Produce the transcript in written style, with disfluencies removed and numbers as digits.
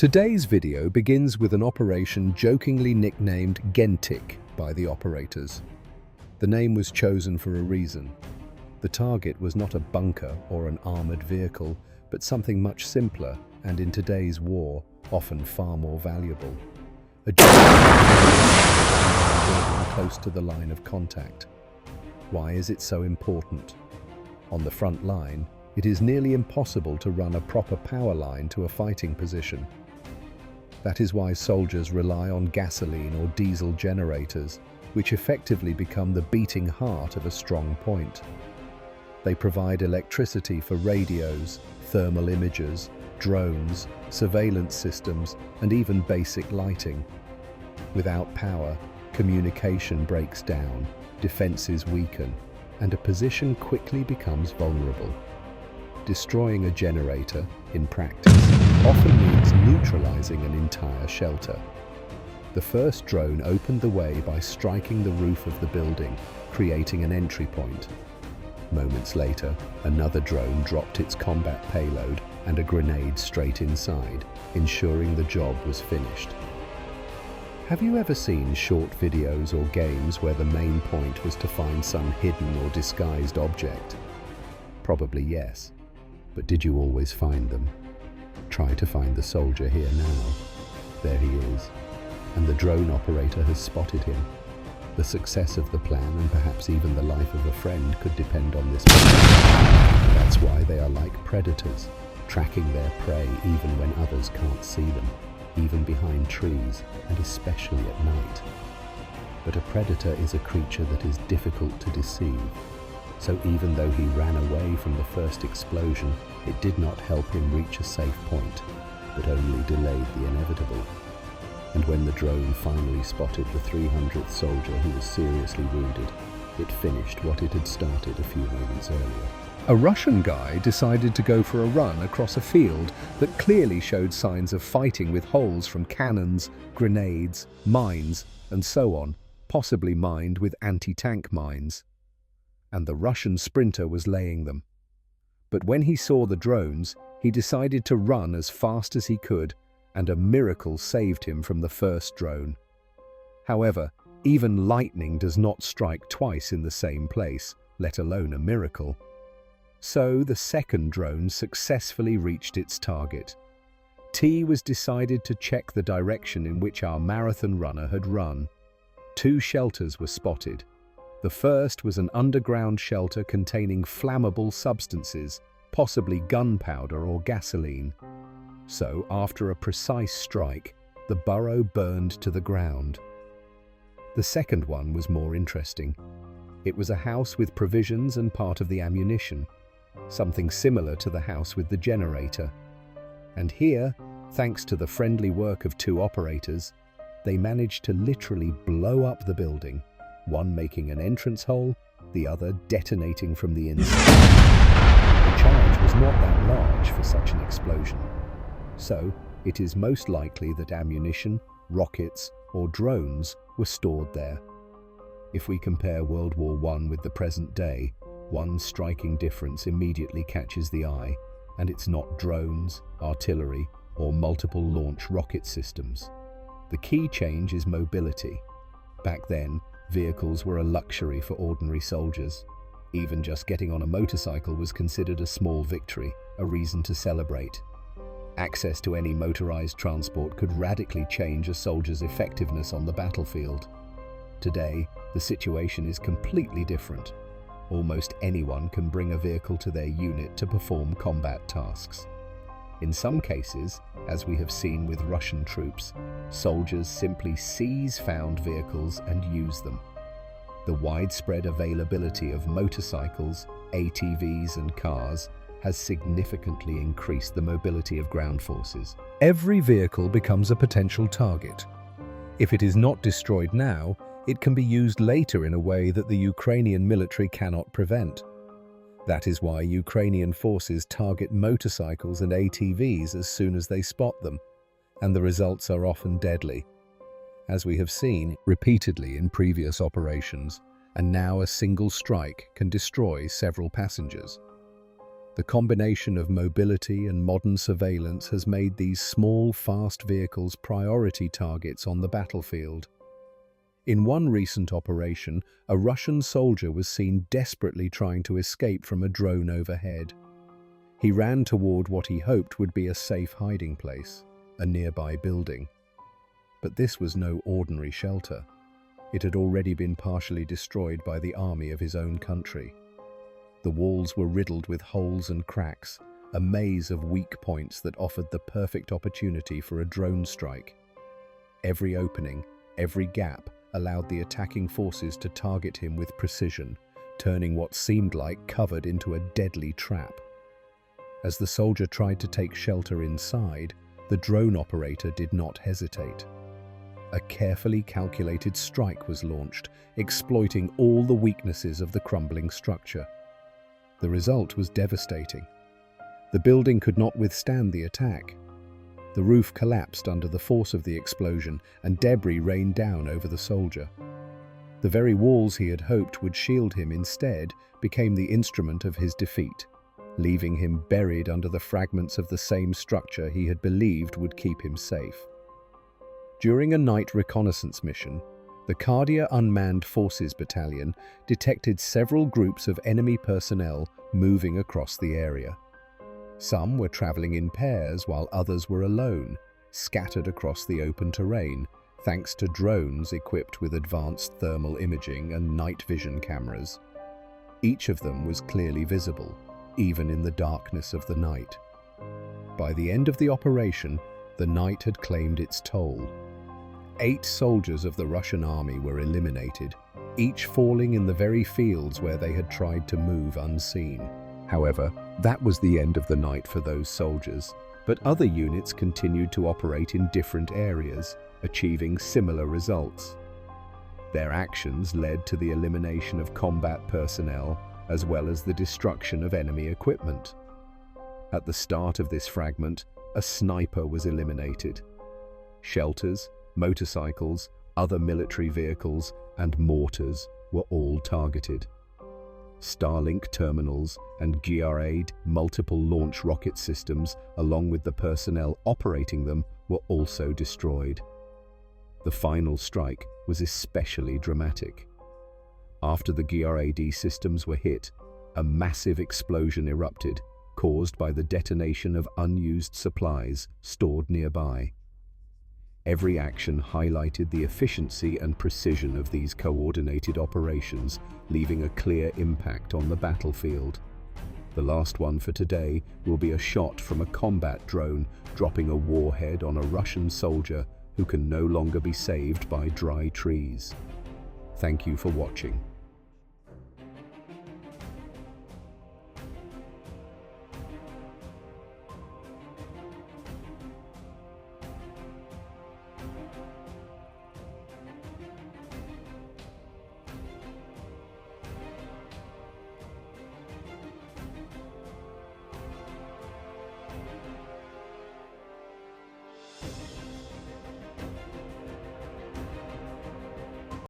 Today's video begins with an operation jokingly nicknamed Gentik by the operators. The name was chosen for a reason. The target was not a bunker or an armored vehicle, but something much simpler and, in today's war, often far more valuable. A building close to the line of contact. Why is it so important? On the front line, it is nearly impossible to run a proper power line to a fighting position. That is why soldiers rely on gasoline or diesel generators, which effectively become the beating heart of a strong point. They provide electricity for radios, thermal imagers, drones, surveillance systems, and even basic lighting. Without power, communication breaks down, defenses weaken, and a position quickly becomes vulnerable. Destroying a generator, in practice, often means neutralizing an entire shelter. The first drone opened the way by striking the roof of the building, creating an entry point. Moments later, another drone dropped its combat payload and a grenade straight inside, ensuring the job was finished. Have you ever seen short videos or games where the main point was to find some hidden or disguised object? Probably yes. But did you always find them? Try to find the soldier here now. There he is. And the drone operator has spotted him. The success of the plan, and perhaps even the life of a friend, could depend on this moment. That's why they are like predators, tracking their prey even when others can't see them, even behind trees, and especially at night. But a predator is a creature that is difficult to deceive. So even though he ran away from the first explosion, it did not help him reach a safe point, but only delayed the inevitable. And when the drone finally spotted the 300th soldier who was seriously wounded, it finished what it had started a few moments earlier. A Russian guy decided to go for a run across a field that clearly showed signs of fighting with holes from cannons, grenades, mines, and so on, possibly mined with anti-tank mines. And the Russian sprinter was laying them. But when he saw the drones, he decided to run as fast as he could, and a miracle saved him from the first drone. However, even lightning does not strike twice in the same place, let alone a miracle. So the second drone successfully reached its target. T was decided to check the direction in which our marathon runner had run. 2 shelters were spotted. The first was an underground shelter containing flammable substances, possibly gunpowder or gasoline. So, after a precise strike, the burrow burned to the ground. The second one was more interesting. It was a house with provisions and part of the ammunition, something similar to the house with the generator. And here, thanks to the friendly work of 2 operators, they managed to literally blow up the building, one making an entrance hole, the other detonating from the inside. The charge was not that large for such an explosion. So, it is most likely that ammunition, rockets, or drones were stored there. If we compare World War I with the present day, one striking difference immediately catches the eye, and it's not drones, artillery, or multiple launch rocket systems. The key change is mobility. Back then, vehicles were a luxury for ordinary soldiers. Even just getting on a motorcycle was considered a small victory, a reason to celebrate. Access to any motorized transport could radically change a soldier's effectiveness on the battlefield. Today, the situation is completely different. Almost anyone can bring a vehicle to their unit to perform combat tasks. In some cases, as we have seen with Russian troops, soldiers simply seize found vehicles and use them. The widespread availability of motorcycles, ATVs, and cars has significantly increased the mobility of ground forces. Every vehicle becomes a potential target. If it is not destroyed now, it can be used later in a way that the Ukrainian military cannot prevent. That is why Ukrainian forces target motorcycles and ATVs as soon as they spot them, and the results are often deadly, as we have seen repeatedly in previous operations, and now a single strike can destroy several passengers. The combination of mobility and modern surveillance has made these small, fast vehicles priority targets on the battlefield. In one recent operation, a Russian soldier was seen desperately trying to escape from a drone overhead. He ran toward what he hoped would be a safe hiding place, a nearby building. But this was no ordinary shelter. It had already been partially destroyed by the army of his own country. The walls were riddled with holes and cracks, a maze of weak points that offered the perfect opportunity for a drone strike. Every opening, every gap, allowed the attacking forces to target him with precision, turning what seemed like cover into a deadly trap. As the soldier tried to take shelter inside, the drone operator did not hesitate. A carefully calculated strike was launched, exploiting all the weaknesses of the crumbling structure. The result was devastating. The building could not withstand the attack. The roof collapsed under the force of the explosion, and debris rained down over the soldier. The very walls he had hoped would shield him instead became the instrument of his defeat, leaving him buried under the fragments of the same structure he had believed would keep him safe. During a night reconnaissance mission, the Cardia Unmanned Forces Battalion detected several groups of enemy personnel moving across the area. Some were traveling in pairs while others were alone, scattered across the open terrain, thanks to drones equipped with advanced thermal imaging and night vision cameras. Each of them was clearly visible, even in the darkness of the night. By the end of the operation, the night had claimed its toll. 8 soldiers of the Russian army were eliminated, each falling in the very fields where they had tried to move unseen. However, that was the end of the night for those soldiers, but other units continued to operate in different areas, achieving similar results. Their actions led to the elimination of combat personnel, as well as the destruction of enemy equipment. At the start of this fragment, a sniper was eliminated. Shelters, motorcycles, other military vehicles, and mortars were all targeted. Starlink terminals and GR-8 multiple launch rocket systems, along with the personnel operating them, were also destroyed. The final strike was especially dramatic. After the GR-8 systems were hit, a massive explosion erupted, caused by the detonation of unused supplies stored nearby. Every action highlighted the efficiency and precision of these coordinated operations, leaving a clear impact on the battlefield. The last one for today will be a shot from a combat drone dropping a warhead on a Russian soldier who can no longer be saved by dry trees. Thank you for watching.